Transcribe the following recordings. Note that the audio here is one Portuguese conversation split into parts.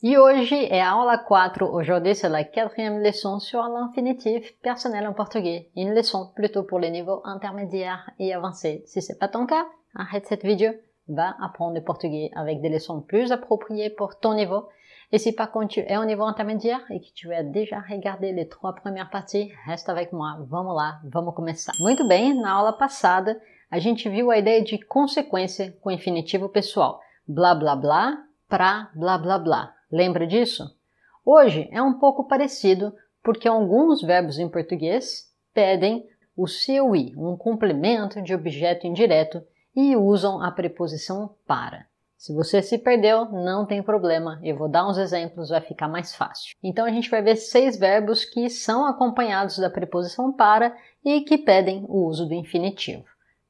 E hoje é a aula 4, aujourd'hui c'est la 4e leçon sur l'infinitif personnel en portugais. Une leçon plutôt pour les niveaux intermédiaires et avancés. Si c'est pas ton cas, arrête cette vidéo, va apprendre le portugais avec des leçons plus appropriées pour ton niveau. Et si par contre tu es au niveau intermédiaire et que tu as déjà regardé les 3 premières parties, resta avec moi, vamos lá, vamos começar. Muito bem, na aula passada a gente viu a ideia de consequência com infinitivo pessoal. Blá blá blá pra blá blá blá. Lembra disso? Hoje é um pouco parecido porque alguns verbos em português pedem o seu i, um complemento de objeto indireto, e usam a preposição para. Se você se perdeu, não tem problema, eu vou dar uns exemplos, vai ficar mais fácil. Então a gente vai ver 6 verbos que são acompanhados da preposição para e que pedem o uso do infinitivo.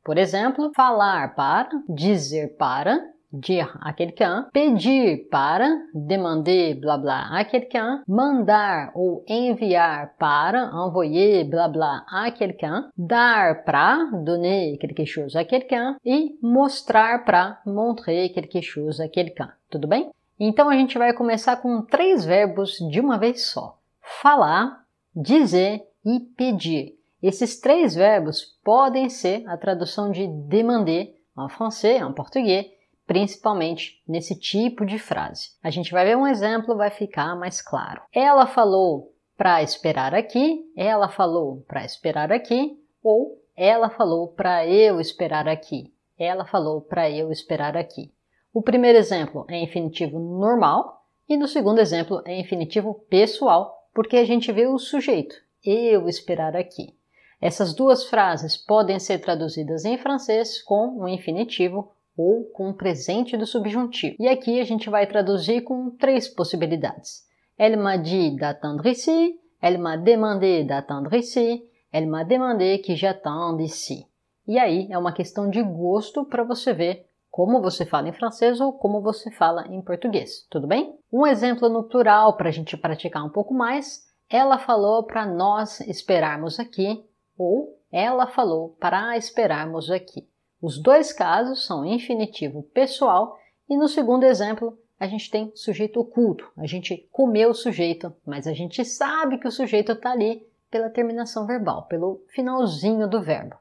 Por exemplo, falar para, dizer para, dire à quelqu'un, pedir para, demander blá blá à quelqu'un, mandar ou enviar para, envoyer blá blá à quelqu'un, dar para, donner quelque chose à quelqu'un e mostrar para, montrer quelque chose à quelqu'un. Tudo bem? Então a gente vai começar com 3 verbos de uma vez só. Falar, dizer e pedir. Esses 3 verbos podem ser a tradução de demander em francês, em português, principalmente nesse tipo de frase. A gente vai ver um exemplo, vai ficar mais claro. Ela falou para esperar aqui, ela falou para esperar aqui, ou ela falou para eu esperar aqui, ela falou para eu esperar aqui. O primeiro exemplo é infinitivo normal e no segundo exemplo é infinitivo pessoal, porque a gente vê o sujeito, eu esperar aqui. Essas duas frases podem ser traduzidas em francês com o infinitivo ou com o presente do subjuntivo. E aqui a gente vai traduzir com 3 possibilidades. Elle m'a dit d'attendre ici, elle m'a demandé d'attendre ici, elle m'a demandé que j'attende ici. E aí é uma questão de gosto para você ver como você fala em francês ou como você fala em português, tudo bem? Um exemplo no plural para a gente praticar um pouco mais. Ela falou para nós esperarmos aqui, ou ela falou para esperarmos aqui. Os 2 casos são infinitivo pessoal e no segundo exemplo a gente tem sujeito oculto. A gente comeu o sujeito, mas a gente sabe que o sujeito está ali pela terminação verbal, pelo finalzinho do verbo.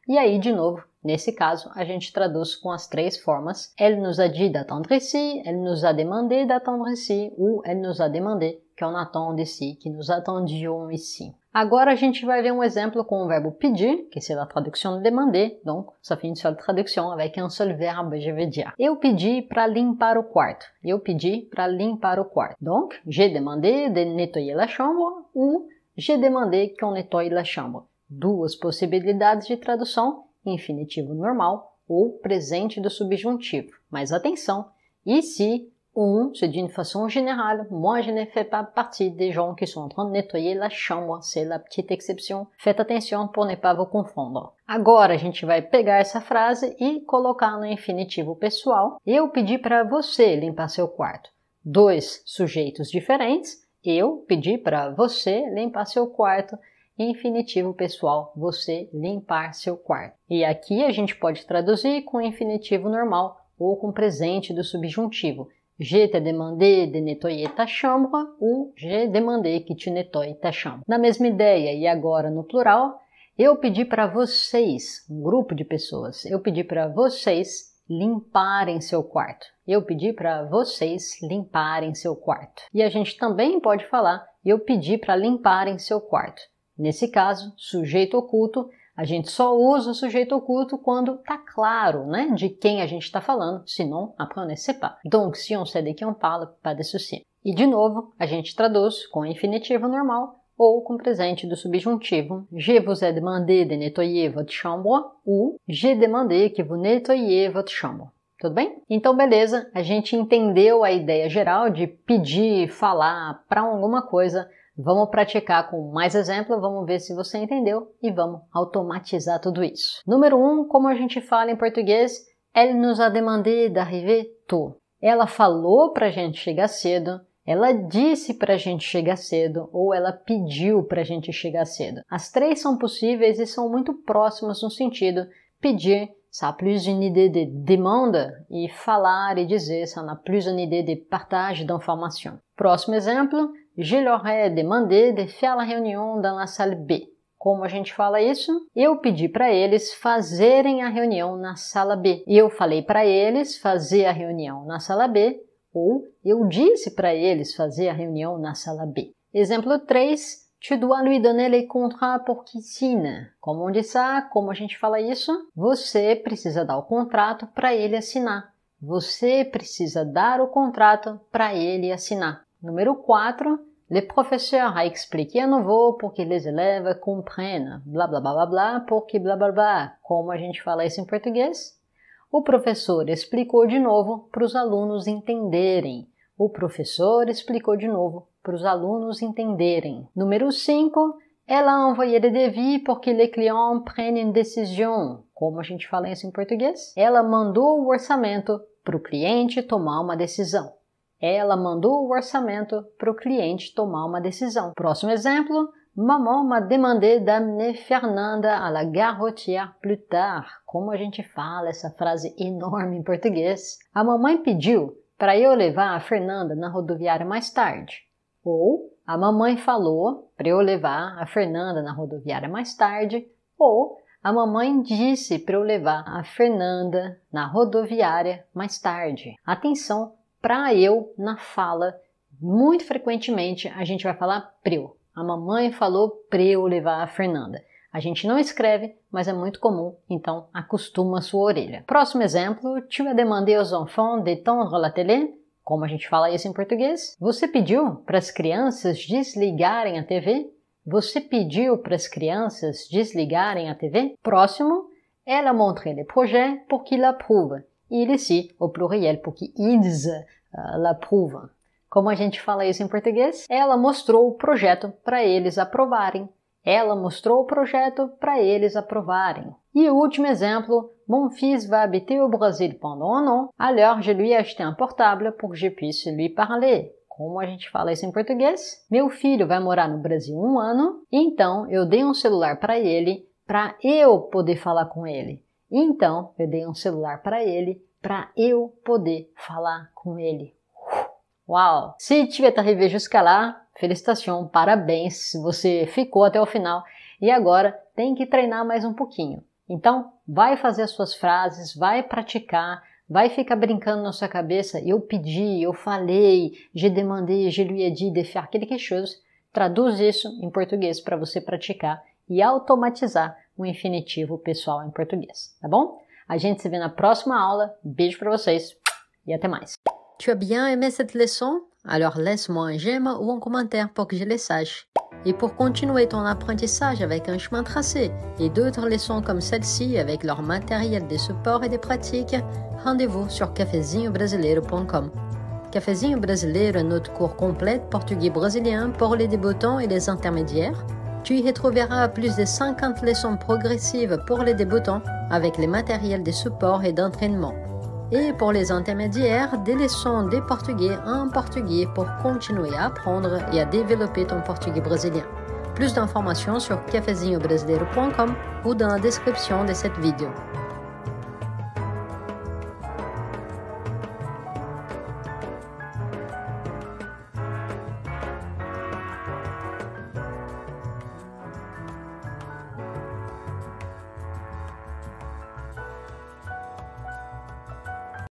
E aí, de novo, nesse caso, a gente traduz com as 3 formas. Elle nous a dit d'attendre ici, elle nous a demandé d'attendre ici, ou elle nous a demandé qu'on attende ici, que nous attendions ici. Agora a gente vai ver um exemplo com o verbo pedir, que c'est la traduction de demander, donc ça fait une seule traduction avec un seul verbe, je veux dire. Eu pedi para limpar o quarto. Eu pedi para limpar o quarto. Donc, j'ai demandé de nettoyer la chambre ou j'ai demandé qu'on nettoie la chambre. 2 possibilidades de tradução, infinitivo normal ou presente do subjuntivo. Mas atenção, ici, c'est d'une façon générale. Moi, je ne fais pas partie des gens qui sont en train de nettoyer la chambre. C'est la petite exception. Faites attention pour ne pas vous confondre. Agora, a gente vai pegar essa frase e colocar no infinitivo pessoal. Eu pedi para você limpar seu quarto. 2 sujeitos diferentes. Eu pedi para você limpar seu quarto. Infinitivo pessoal, você limpar seu quarto. E aqui a gente pode traduzir com infinitivo normal ou com presente do subjuntivo. Je te demandé de nettoyer ta chambre ou j'ai demandé que tu nettoies ta chambre. Na mesma ideia e agora no plural, eu pedi para vocês, um grupo de pessoas, eu pedi para vocês limparem seu quarto. Eu pedi para vocês limparem seu quarto. E a gente também pode falar, eu pedi para limparem seu quarto. Nesse caso, sujeito oculto, a gente só usa o sujeito oculto quando tá claro, né, de quem a gente está falando, sinon, après on ne sait pas. Donc, si on sait de qui on parle, pas de souci. E de novo, a gente traduz com infinitivo normal ou com presente do subjuntivo. Je vous ai demandé de nettoyer votre chambre ou j'ai demandé que vous nettoyiez votre chambre. Tudo bem? Então, beleza, a gente entendeu a ideia geral de pedir, falar para alguma coisa. Vamos praticar com mais exemplos, vamos ver se você entendeu e vamos automatizar tudo isso. Número 1, como a gente fala em português, elle nous a demandé d'arriver tôt. Ela falou pra gente chegar cedo, ela disse pra gente chegar cedo ou ela pediu pra gente chegar cedo. As 3 são possíveis e são muito próximas no sentido pedir ça a plus une idée de demande e falar e dizer, ça a plus une idée de partage d'informations. Próximo exemplo, je leur ai demandé de faire la réunion dans la salle B. Como a gente fala isso? Eu pedi para eles fazerem a reunião na sala B. Eu falei para eles fazer a reunião na sala B, ou eu disse para eles fazer a reunião na sala B. Exemplo 3, tu dois lui donner les contrats pour piscine. Como onde está? Como a gente fala isso? Você precisa dar o contrato para ele assinar. Você precisa dar o contrato para ele assinar. Número 4, le professeur a expliqué à nouveau pour que les élèves comprennent, blá blá blá blá blá, pour que blá blá blá. Como a gente fala isso em português? O professor explicou de novo para os alunos entenderem. O professor explicou de novo para os alunos entenderem. Número 5, ela a envoyé des devis pour que les clients prennent une décision. Como a gente fala isso em português? Ela mandou o orçamento para o cliente tomar uma decisão. Ela mandou o orçamento para o cliente tomar uma decisão. Próximo exemplo. Maman m'a demandé d'amener Fernanda à la gare routière plus tard. Como a gente fala essa frase enorme em português? A mamãe pediu para eu levar a Fernanda na rodoviária mais tarde. Ou a mamãe falou para eu levar a Fernanda na rodoviária mais tarde. Ou a mamãe disse para eu levar a Fernanda na rodoviária mais tarde. Atenção! Para eu, na fala, muito frequentemente a gente vai falar preu. A mamãe falou para eu levar a Fernanda. A gente não escreve, mas é muito comum, então acostuma a sua orelha. Próximo exemplo, tu as demandé aux enfants d'éteindre la télé? Como a gente fala isso em português? Você pediu para as crianças desligarem a TV? Você pediu para as crianças desligarem a TV? Próximo, elle a montré le projet pour qu'il l'approuve. Il ici, au pluriel, porque ils l'approuvent. Como a gente fala isso em português? Ela mostrou o projeto para eles aprovarem. Ela mostrou o projeto para eles aprovarem. E o último exemplo, mon fils va habiter au Brésil pendant un an, alors je lui ai acheté un portable pour que je puisse lui parler. Como a gente fala isso em português? Meu filho vai morar no Brasil 1 ano, então eu dei um celular para ele para eu poder falar com ele. Então, eu dei um celular para ele para eu poder falar com ele. Uau! Se tu es arrivé jusqu'à là, félicitations, parabéns, você ficou até o final e agora tem que treinar mais um pouquinho. Então, vai fazer as suas frases, vai praticar, vai ficar brincando na sua cabeça. Eu pedi, eu falei, je demandé, je lui ai dit de faire quelque chose. Traduz isso em português para você praticar e automatizar o infinitivo pessoal em português, tá bom? A gente se vê na próxima aula. Beijo para vocês e até mais. Tu as bien aimé cette leçon? Alors laisse-moi un j'aime ou un commentaire pour que je le sache. Et pour continuer ton apprentissage avec un chemin tracé et d'autres leçons comme celle-ci avec leur matériel de support et de pratique, rendez-vous sur cafezinhobrasileiro.com. Cafezinho Brasileiro est notre cours complet de portugais brésilien pour les débutants et les intermédiaires. Tu y retrouveras plus de 50 leçons progressives pour les débutants avec les matériels de support et d'entraînement. Et pour les intermédiaires, des leçons de portugais en portugais pour continuer à apprendre et à développer ton portugais brésilien. Plus d'informations sur cafezinhobrasileiro.com ou dans la description de cette vidéo.